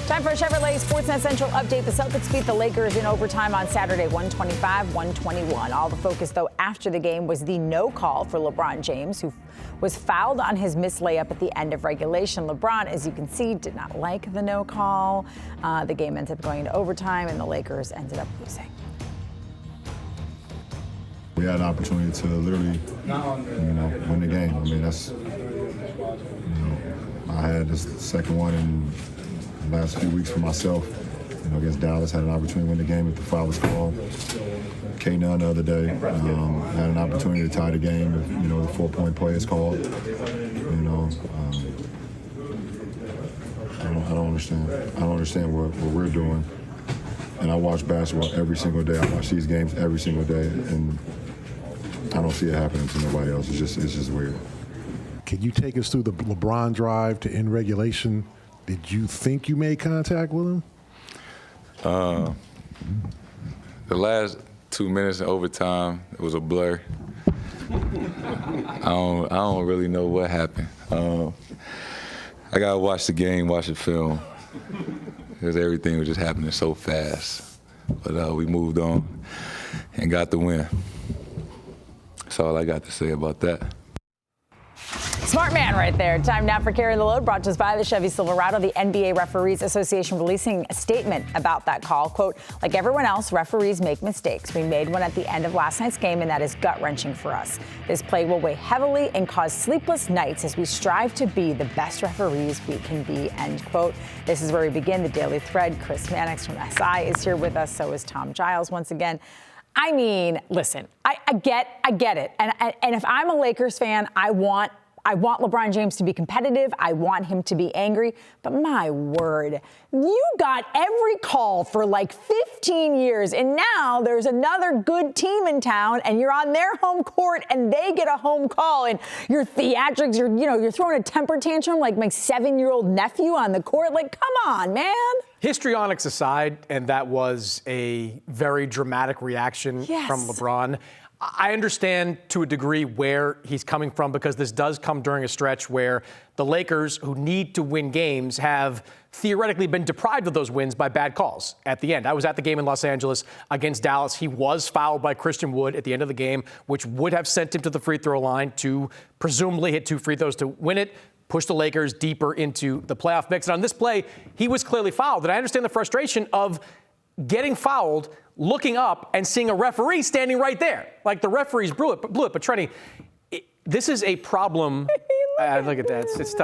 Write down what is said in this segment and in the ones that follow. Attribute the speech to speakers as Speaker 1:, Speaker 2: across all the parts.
Speaker 1: Time for a Chevrolet Sportsnet Central update. The Celtics beat the Lakers in overtime on Saturday, 125-121. All the focus, though, after the game was the no call for LeBron James, who was fouled on his missed layup at the end of regulation. LeBron, as you can see, did not like the no call. The game ended up going into overtime, and the Lakers ended up losing.
Speaker 2: We had an opportunity to literally, win the game. I mean, that's, I had this second one in the last few weeks for myself. Against Dallas, had an opportunity to win the game if the foul was called. K-Nunn the other day had an opportunity to tie the game if, the 4-point play is called. I don't understand. I don't understand what we're doing. And I watch basketball every single day. I watch these games every single day, and I don't see it happening to nobody else. It's just weird.
Speaker 3: Can you take us through the LeBron drive to end regulation? Did you think you made contact with him?
Speaker 4: The last 2 minutes in overtime, it was a blur. I don't really know what happened. I gotta watch the game, watch the film, because everything was just happening so fast. But we moved on and got the win. That's all I got to say about that.
Speaker 1: Smart man right there. Time now for Carrying the Load, brought to us by the Chevy Silverado. The NBA Referees Association releasing a statement about that call. Quote, like everyone else, referees make mistakes. We made one at the end of last night's game, and that is gut-wrenching for us. This play will weigh heavily and cause sleepless nights as we strive to be the best referees we can be, end quote. This is where we begin the Daily Thread. Chris Mannix from SI is here with us. So is Tom Giles once again. I mean, listen, I get it. And if I'm a Lakers fan, I want LeBron James to be competitive. I want him to be angry. But my word, you got every call for like 15 years. And now there's another good team in town and you're on their home court and they get a home call and your theatrics, you're throwing a temper tantrum like my 7-year-old nephew on the court. Like, come on, man.
Speaker 5: Histrionics aside, and that was a very dramatic reaction from LeBron. I understand to a degree where he's coming from because this does come during a stretch where the Lakers, who need to win games, have theoretically been deprived of those wins by bad calls at the end. I was at the game in Los Angeles against Dallas. He was fouled by Christian Wood at the end of the game, which would have sent him to the free throw line to presumably hit 2 free throws to win it, push the Lakers deeper into the playoff mix. And on this play, he was clearly fouled. And I understand the frustration of getting fouled, looking up and seeing a referee standing right there. Like the referees blew it. But Trenni, this is a problem. Look at that. It's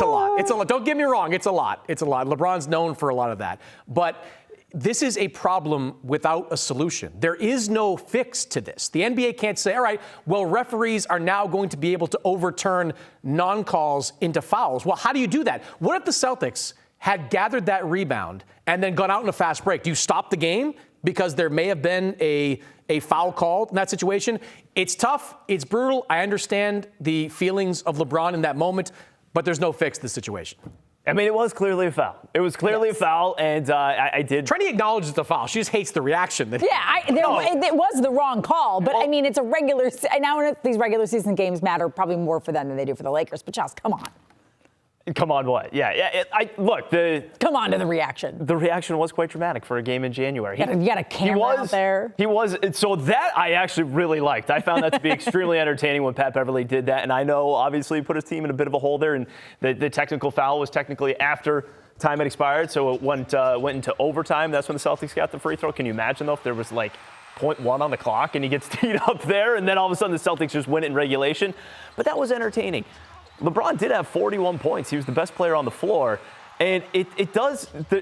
Speaker 5: a lot. It's a lot. Don't get me wrong. It's a lot. LeBron's known for a lot of that. But this is a problem without a solution. There is no fix to this. The NBA can't say, all right, well, referees are now going to be able to overturn non-calls into fouls. Well, how do you do that? What if the Celtics had gathered that rebound and then gone out in a fast break? Do you stop the game because there may have been a foul called in that situation? It's tough. It's brutal. I understand the feelings of LeBron in that moment, but there's no fix to the situation.
Speaker 6: I mean, it was clearly a foul. It was clearly a foul, and I did.
Speaker 5: Trenni acknowledges the foul. She just hates the reaction.
Speaker 1: It was the wrong call, but I mean, it's a regular. Now these regular season games matter probably more for them than they do for the Lakers. But Giles, come on.
Speaker 6: Come on, what? Yeah.
Speaker 1: Come on to the reaction.
Speaker 6: The reaction was quite dramatic for a game in January.
Speaker 1: You got a camera out there.
Speaker 6: He was. So that I actually really liked. I found that to be extremely entertaining when Pat Beverly did that. And I know, obviously, he put his team in a bit of a hole there. And the technical foul was technically after time had expired. So it went into overtime. That's when the Celtics got the free throw. Can you imagine, though, if there was like 0.1 on the clock and he gets teed up there and then all of a sudden the Celtics just win it in regulation? But that was entertaining. LeBron did have 41 points. He was the best player on the floor. And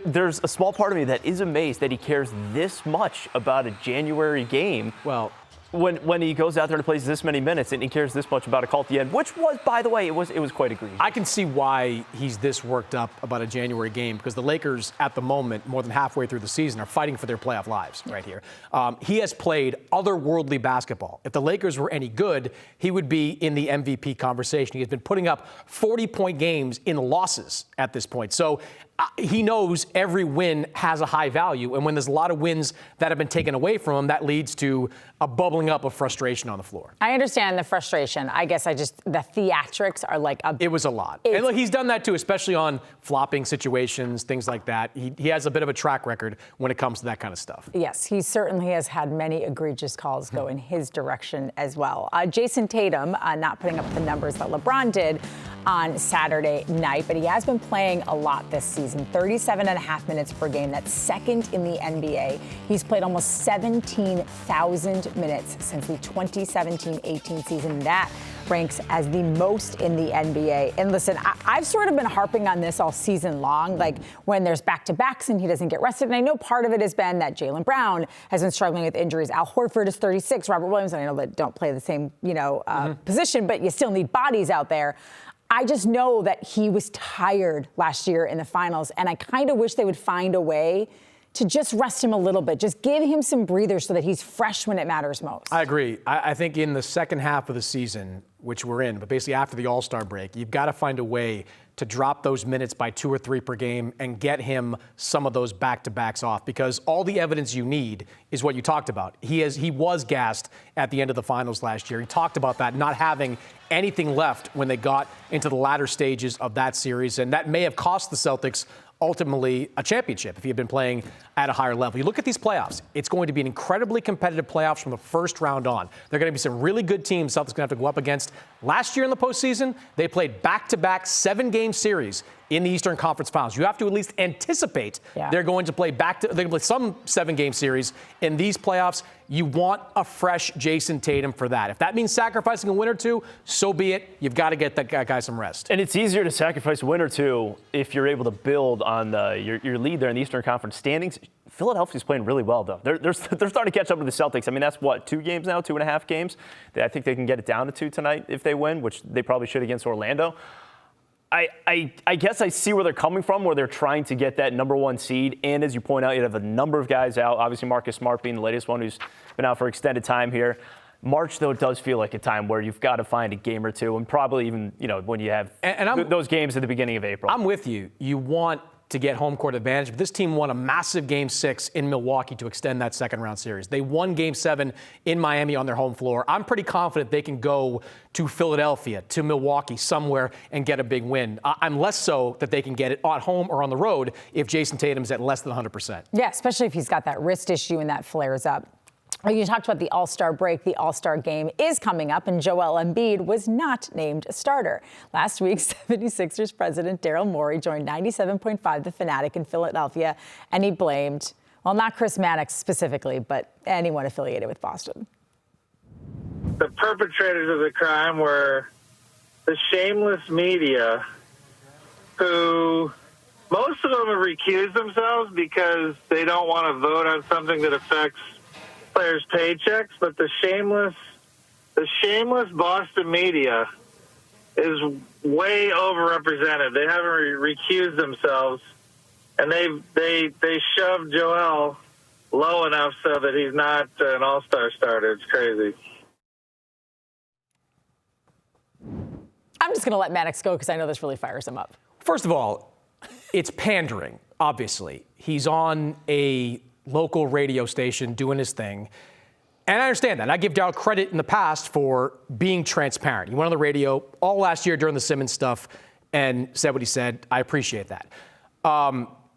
Speaker 6: there's a small part of me that is amazed that he cares this much about a January game.
Speaker 5: Well,
Speaker 6: when he goes out there and plays this many minutes and he cares this much about a call at the end, which was, by the way, it was quite egregious.
Speaker 5: I can see why he's this worked up about a January game, because the Lakers at the moment, more than halfway through the season, are fighting for their playoff lives right here. He has played otherworldly basketball. If the Lakers were any good, he would be in the MVP conversation. He has been putting up 40-point games in losses at this point. So he knows every win has a high value. And when there's a lot of wins that have been taken away from him, that leads to a bubbling up of frustration on the floor.
Speaker 1: I understand the frustration. I guess the theatrics are like
Speaker 5: it was a lot. And look, he's done that too, especially on flopping situations, things like that. He has a bit of a track record when it comes to that kind of stuff.
Speaker 1: Yes, he certainly has had many egregious calls go in his direction as well. Jayson Tatum not putting up the numbers that LeBron did on Saturday night, but he has been playing a lot this season, 37.5 minutes per game. That's second in the NBA. He's played almost 17,000 minutes since the 2017-18 season. That ranks as the most in the NBA. And listen, I've sort of been harping on this all season long, like when there's back-to-backs and he doesn't get rested. And I know part of it has been that Jaylen Brown has been struggling with injuries. Al Horford is 36, Robert Williams, and I know that don't play the same, position, but you still need bodies out there. I just know that he was tired last year in the finals, and I kind of wish they would find a way to just rest him a little bit. Just give him some breathers so that he's fresh when it matters most.
Speaker 5: I agree. I think in the second half of the season, which we're in, but basically after the All-Star break, you've got to find a way to drop those minutes by 2 or 3 per game and get him some of those back-to-backs off, because all the evidence you need is what you talked about. He was gassed at the end of the finals last year. He talked about that, not having anything left when they got into the latter stages of that series, and that may have cost the Celtics ultimately a championship if he had been playing at a higher level. You look at these playoffs, it's going to be an incredibly competitive playoffs from the first round on. There are going to be some really good teams Celtics going to have to go up against. Last year in the postseason, they played back-to-back 7-game series in the Eastern Conference Finals. You have to at least anticipate they're going to play some 7-game series in these playoffs. You want a fresh Jayson Tatum for that. If that means sacrificing a win or two, so be it. You've got to get that guy some rest.
Speaker 6: And it's easier to sacrifice a win or two if you're able to build on your lead there in the Eastern Conference standings. Philadelphia's playing really well, though. They're starting to catch up to the Celtics. I mean, that's 2 games now, 2.5 games. I think they can get it down to 2 tonight if they win, which they probably should against Orlando. I guess I see where they're coming from, where they're trying to get that number 1 seed. And as you point out, you have a number of guys out. Obviously, Marcus Smart being the latest one who's been out for extended time here. March, though, does feel like a time where you've got to find a game or two, and probably even, when you have those games at the beginning of April.
Speaker 5: I'm with you. You want to get home court advantage, but this team won a massive Game 6 in Milwaukee to extend that second-round series. They won Game 7 in Miami on their home floor. I'm pretty confident they can go to Philadelphia, to Milwaukee, somewhere, and get a big win. I'm less so that they can get it at home or on the road if Jayson Tatum's at less than 100%.
Speaker 1: Yeah, especially if he's got that wrist issue and that flares up. You talked about the All-Star break. The All-Star game is coming up, and Joel Embiid was not named a starter. Last week, 76ers President Daryl Morey joined 97.5 The Fanatic in Philadelphia, and he blamed, well, not Chris Mannix specifically, but anyone affiliated with Boston.
Speaker 7: The perpetrators of the crime were the shameless media, who most of them have recused themselves because they don't want to vote on something that affects players' paychecks, but the shameless Boston media is way overrepresented. They haven't recused themselves, and they shoved Joel low enough so that he's not an all-star starter. It's crazy.
Speaker 1: I'm just going to let Mannix go because I know this really fires him up.
Speaker 5: First of all, it's pandering, obviously. He's on a local radio station doing his thing. And I understand that. I give Daryl credit in the past for being transparent. He went on the radio all last year during the Simmons stuff and said what he said. I appreciate that.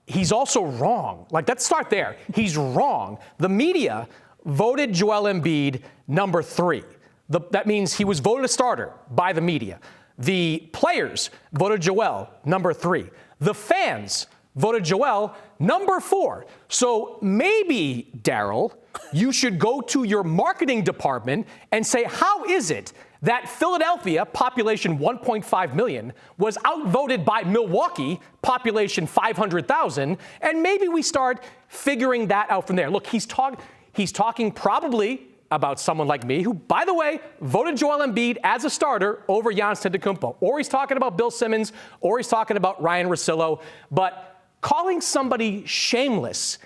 Speaker 5: He's also wrong. Let's start there. He's wrong. The media voted Joel Embiid number 3. That means he was voted a starter by the media. The players voted Joel number 3. The fans voted Joel number 4. So maybe, Daryl, you should go to your marketing department and say, how is it that Philadelphia, population 1.5 million, was outvoted by Milwaukee, population 500,000, and maybe we start figuring that out from there. Look, he's talking probably about someone like me, who, by the way, voted Joel Embiid as a starter over Giannis Antetokounmpo. Or he's talking about Bill Simmons, or he's talking about Ryan Russillo. But calling somebody shameless,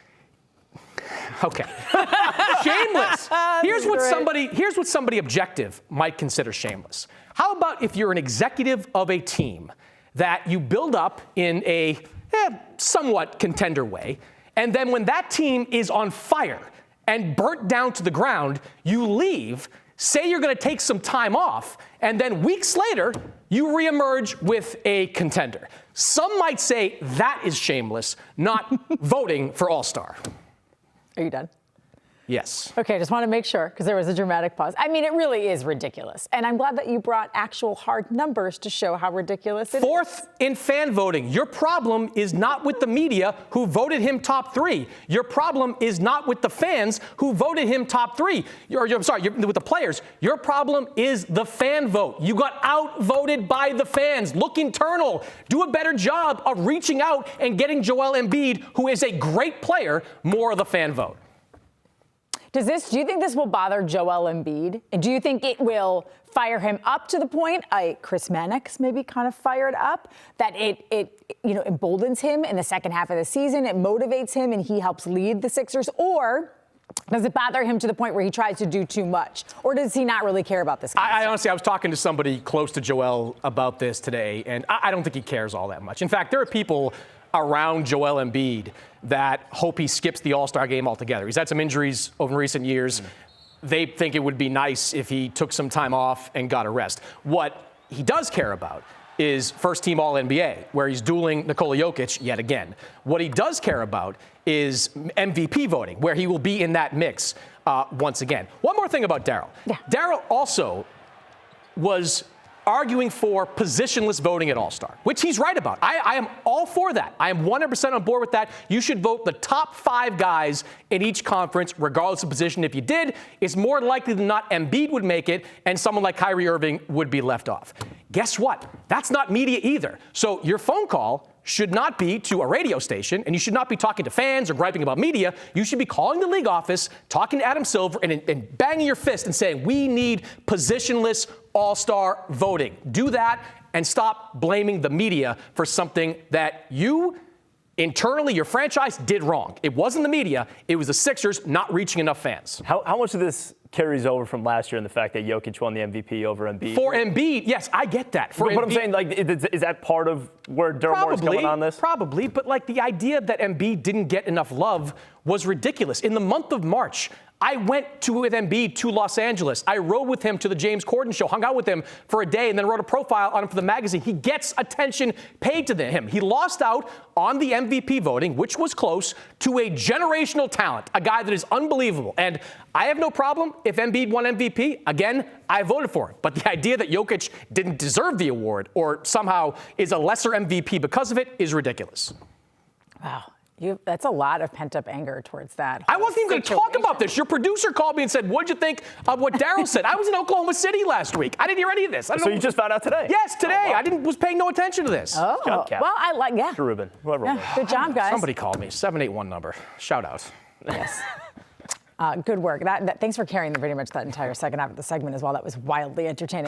Speaker 5: okay. Shameless. Here's what somebody objective might consider shameless. How about if you're an executive of a team that you build up in a somewhat contender way. And then when that team is on fire and burnt down to the ground, you leave, say you're going to take some time off, and then weeks later, you reemerge with a contender. Some might say that is shameless, not voting for All-Star.
Speaker 1: Are you done?
Speaker 5: Yes.
Speaker 1: Okay, just want to make sure, because there was a dramatic pause. I mean, it really is ridiculous. And I'm glad that you brought actual hard numbers to show how ridiculous it is.
Speaker 5: Fourth in fan voting. Your problem is not with the media who voted him top 3. Your problem is not with the fans who voted him top 3. With the players. Your problem is the fan vote. You got outvoted by the fans. Look internal. Do a better job of reaching out and getting Joel Embiid, who is a great player, more of the fan vote.
Speaker 1: Do you think this will bother Joel Embiid? And do you think it will fire him up to the point, Chris Mannix maybe kind of fired up, that it emboldens him in the second half of the season, it motivates him, and he helps lead the Sixers? Or does it bother him to the point where he tries to do too much? Or does he not really care about this kind of stuff?
Speaker 5: Honestly, I was talking to somebody close to Joel about this today, and I don't think he cares all that much. In fact, there are people around Joel Embiid that hope he skips the All-Star game altogether. He's had some injuries over recent years. They think it would be nice if he took some time off and got a rest. What he does care about is first-team All-NBA, where he's dueling Nikola Jokic yet again. What he does care about is MVP voting, where he will be in that mix once again. One more thing about Daryl.
Speaker 1: Yeah.
Speaker 5: Daryl also was arguing for positionless voting at All-Star, which he's right about. I am all for that. I am 100% on board with that. You should vote the top 5 guys in each conference, regardless of position. If you did, it's more likely than not Embiid would make it, and someone like Kyrie Irving would be left off. Guess what? That's not media either. So your phone call should not be to a radio station, and you should not be talking to fans or griping about media. You should be calling the league office, talking to Adam Silver, and banging your fist and saying, we need positionless All-Star voting. Do that and stop blaming the media for something that you, internally, your franchise did wrong. It wasn't the media. It was the Sixers not reaching enough fans.
Speaker 6: How much of this carries over from last year and the fact that Jokic won the MVP over Embiid?
Speaker 5: For Embiid, yes, I get that.
Speaker 6: But I'm saying, is that part of where Daryl Morey's coming on this?
Speaker 5: Probably, but the idea that Embiid didn't get enough love was ridiculous. In the month of March, I went with Embiid to Los Angeles. I rode with him to the James Corden show, hung out with him for a day, and then wrote a profile on him for the magazine. He gets attention paid to him. He lost out on the MVP voting, which was close, to a generational talent, a guy that is unbelievable. And I have no problem if Embiid won MVP. Again, I voted for him. But the idea that Jokic didn't deserve the award or somehow is a lesser MVP because of it is ridiculous.
Speaker 1: Wow. That's a lot of pent-up anger towards that.
Speaker 5: I wasn't even going to talk about this. Your producer called me and said, what'd you think of what Daryl said? I was in Oklahoma City last week. I didn't hear any of this.
Speaker 6: So you just found out today?
Speaker 5: Yes, today.
Speaker 6: Oh, wow.
Speaker 5: I was paying no attention to this.
Speaker 1: Oh, well, yeah.
Speaker 6: Rubin, whoever.
Speaker 1: Yeah, good job, guys.
Speaker 5: Somebody called me. 781 number. Shout out.
Speaker 1: Yes. Good work. Thanks for carrying pretty much that entire second half of the segment as well. That was wildly entertaining.